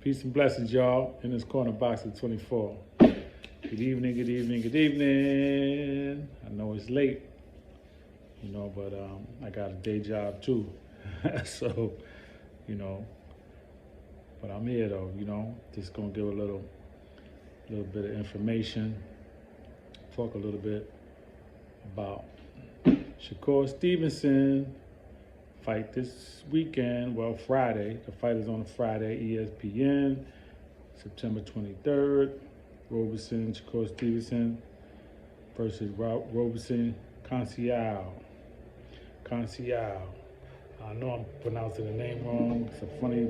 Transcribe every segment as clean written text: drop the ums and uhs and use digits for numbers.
Peace and blessings, y'all, in this corner box at 24. Good evening, good evening, good evening. I know it's late, but I got a day job too. so, you know, but I'm here though, just gonna give a little bit of information, talk a little bit about Shakur Stevenson fight this weekend. Well, Friday. The fight is on a Friday, ESPN, September 23rd. Roberson, Shakur Stevenson versus Roberson Conceiao. I know I'm pronouncing the name wrong. It's a funny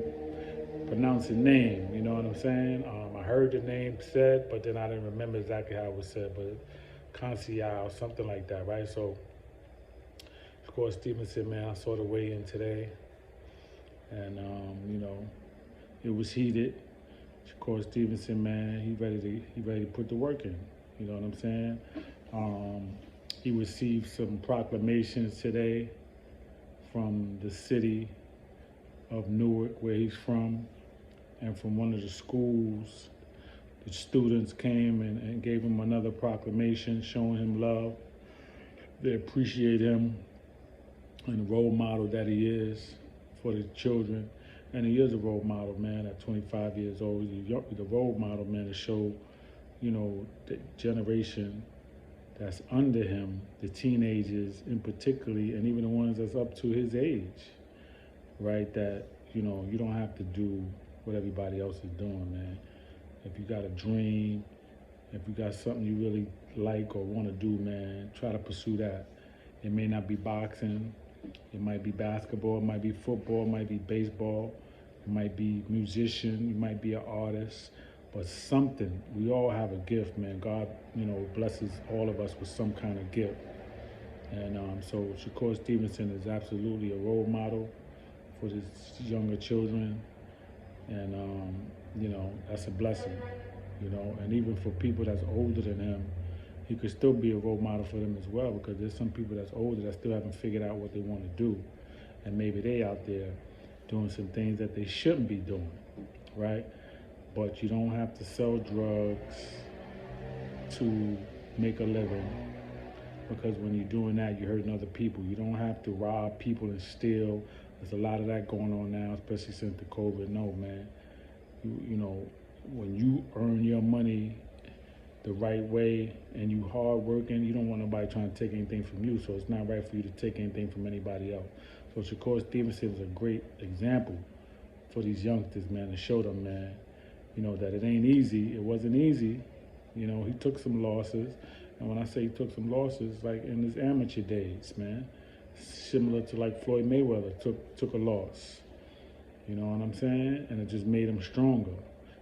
pronouncing name, you know what I'm saying? I heard the name said, but then I didn't remember exactly how it was said, but Conceiao, something like that, right? So, Shakur Stevenson, man, I saw the weigh-in today, and, it was heated. Shakur Stevenson, man, he ready to put the work in, you know what I'm saying? He received some proclamations today from the city of Newark, where he's from, and from one of the schools. The students came and gave him another proclamation showing him love. They appreciate him and the role model that he is for the children. And he is a role model, man, at 25 years old. He's the role model, man, to show, the generation that's under him, the teenagers in particularly, and even the ones that's up to his age, right? That, you don't have to do what everybody else is doing, man. If you got a dream, if you got something you really like or want to do, man, try to pursue that. It may not be boxing. It might be basketball. It might be football. It might be baseball. It might be musician. You might be an artist. But something. We all have a gift, man. God, blesses all of us with some kind of gift. And so Shakur Stevenson is absolutely a role model for his younger children. And, that's a blessing, And even for people that's older than him, he could still be a role model for them as well, because there's some people that's older that still haven't figured out what they want to do. And maybe they out there doing some things that they shouldn't be doing, right? But you don't have to sell drugs to make a living, because when you're doing that, you're hurting other people. You don't have to rob people and steal. There's a lot of that going on now, especially since the COVID. No, man. When you earn your money the right way and you hard working, you don't want nobody trying to take anything from you. So it's not right for you to take anything from anybody else. So Shakur Stevenson is a great example for these youngsters, man, to show them, man, that it ain't easy. It wasn't easy. He took some losses. And when I say he took some losses, like in his amateur days, man, similar to like Floyd Mayweather took a loss. You know what I'm saying? And it just made him stronger,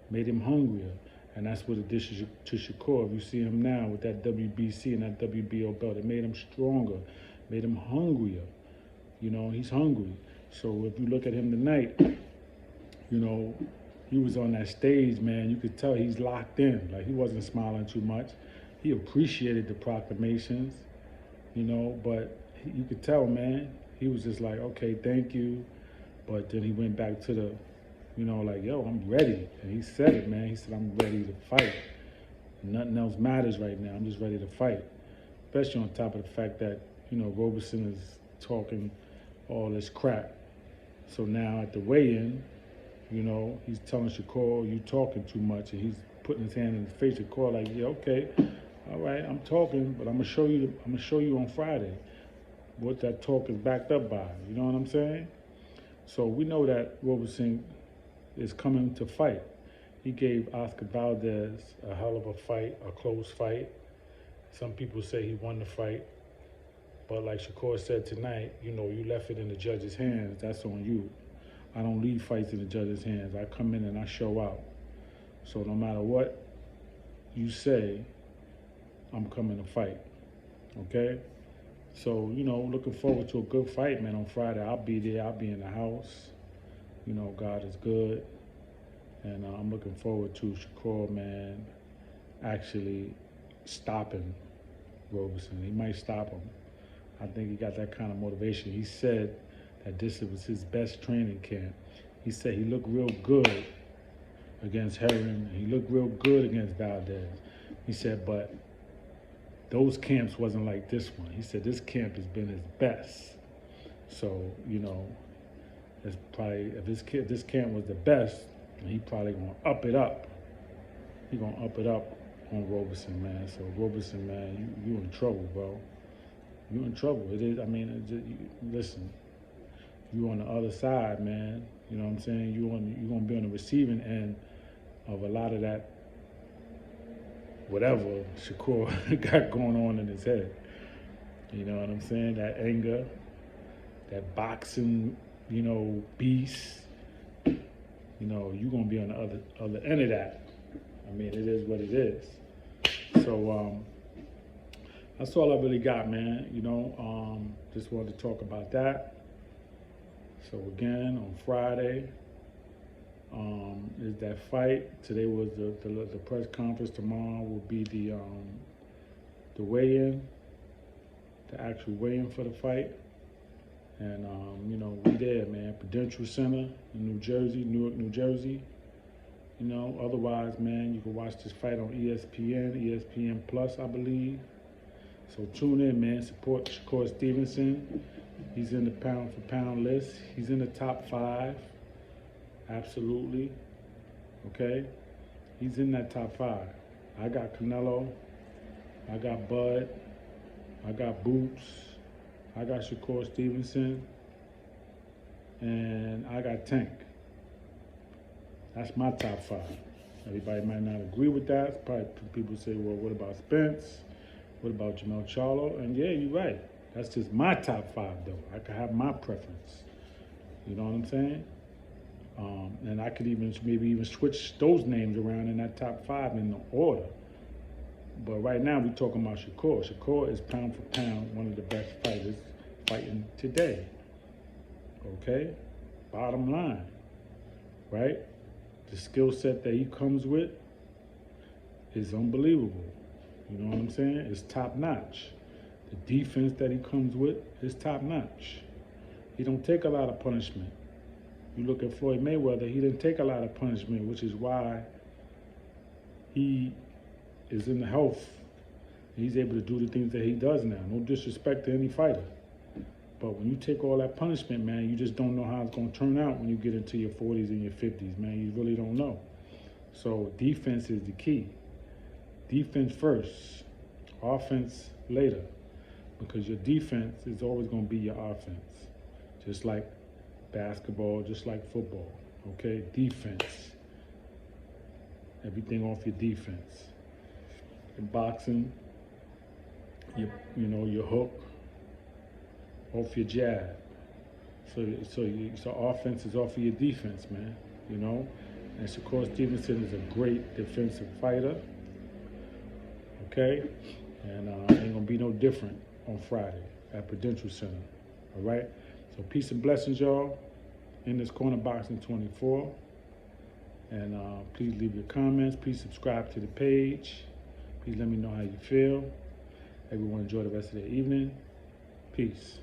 made him hungrier. And that's what it did to Shakur. If you see him now with that WBC and that WBO belt, it made him stronger, made him hungrier. He's hungry. So if you look at him tonight, he was on that stage, man. You could tell he's locked in. Like, he wasn't smiling too much. He appreciated the proclamations, but you could tell, man, he was just like, okay, thank you. But then he went back to the, like, yo, I'm ready. And he said it, man. He said, I'm ready to fight. Nothing else matters right now. I'm just ready to fight. Especially on top of the fact that, Roberson is talking all this crap. So now at the weigh-in, he's telling Shakur, you talking too much. And he's putting his hand in his face. Shakur like, yeah, okay, all right, I'm talking, but I'm gonna show you on Friday what that talk is backed up by. You know what I'm saying? So we know that Roberson is coming to fight. He gave Oscar Valdez a hell of a fight, a close fight. Some people say he won the fight. But like Shakur said tonight, you left it in the judge's hands. That's on you. I don't leave fights in the judge's hands. I come in and I show out. So no matter what you say, I'm coming to fight. Okay? So, looking forward to a good fight, man, on Friday. I'll be there. I'll be in the house. God is good. And I'm looking forward to Shakur, man, actually stopping Roberson. He might stop him. I think he got that kind of motivation. He said that this was his best training camp. He said he looked real good against Herring. He looked real good against Valdez. He said, but those camps wasn't like this one. He said this camp has been his best. So, you know, it's probably, if this camp was the best, he probably gonna up it up. He gonna up it up on Roberson, man. So Roberson, man, you in trouble, bro. You in trouble. It is. I mean, listen. You on the other side, man. You know what I'm saying? You gonna be on the receiving end of a lot of that, whatever Shakur got going on in his head. You know what I'm saying? That anger, that boxing, you know, beast. You know, you gonna be on the other end of that. I mean, it is what it is. So that's all I really got, man. You know, just wanted to talk about that. So again, on Friday is that fight. Today was the press conference. Tomorrow will be the weigh-in, the actual weigh-in for the fight. And you know, we there, man. Prudential Center in New Jersey, Newark, New Jersey. You know, otherwise, man, you can watch this fight on ESPN, ESPN Plus, I believe. So tune in, man. Support Shakur Stevenson. He's in the pound-for-pound list. He's in the top 5. Absolutely. Okay? He's in that top 5. I got Canelo. I got Bud. I got Boots. I got Shakur Stevenson. And I got Tank. That's my top 5. Everybody might not agree with that. Probably people say, well, what about Spence? What about Jamel Charlo? And yeah, you're right. That's just my top 5, though. I could have my preference. You know what I'm saying? And I could maybe even switch those names around in that top 5 in the order. But right now, we're talking about Shakur. Shakur is pound for pound one of the best fighters fighting today. Okay? Bottom line. Right? The skill set that he comes with is unbelievable. You know what I'm saying? It's top notch. The defense that he comes with is top notch. He don't take a lot of punishment. You look at Floyd Mayweather, he didn't take a lot of punishment, which is why he is in the health. He's able to do the things that he does now. No disrespect to any fighter. But when you take all that punishment, man, you just don't know how it's going to turn out when you get into your 40s and your 50s, man. You really don't know. So defense is the key. Defense first, offense later. Because your defense is always going to be your offense. Just like basketball, just like football, okay? Defense. Everything off your defense. In boxing, you know, your hook, off your jab. So offense is off of your defense, man, you know? And Shakur Stevenson is a great defensive fighter, okay? And ain't gonna be no different on Friday at Prudential Center, all right? So peace and blessings, y'all, in this Corner Boxing 24. And please leave your comments. Please subscribe to the page. Please let me know how you feel. Everyone enjoy the rest of the evening. Peace.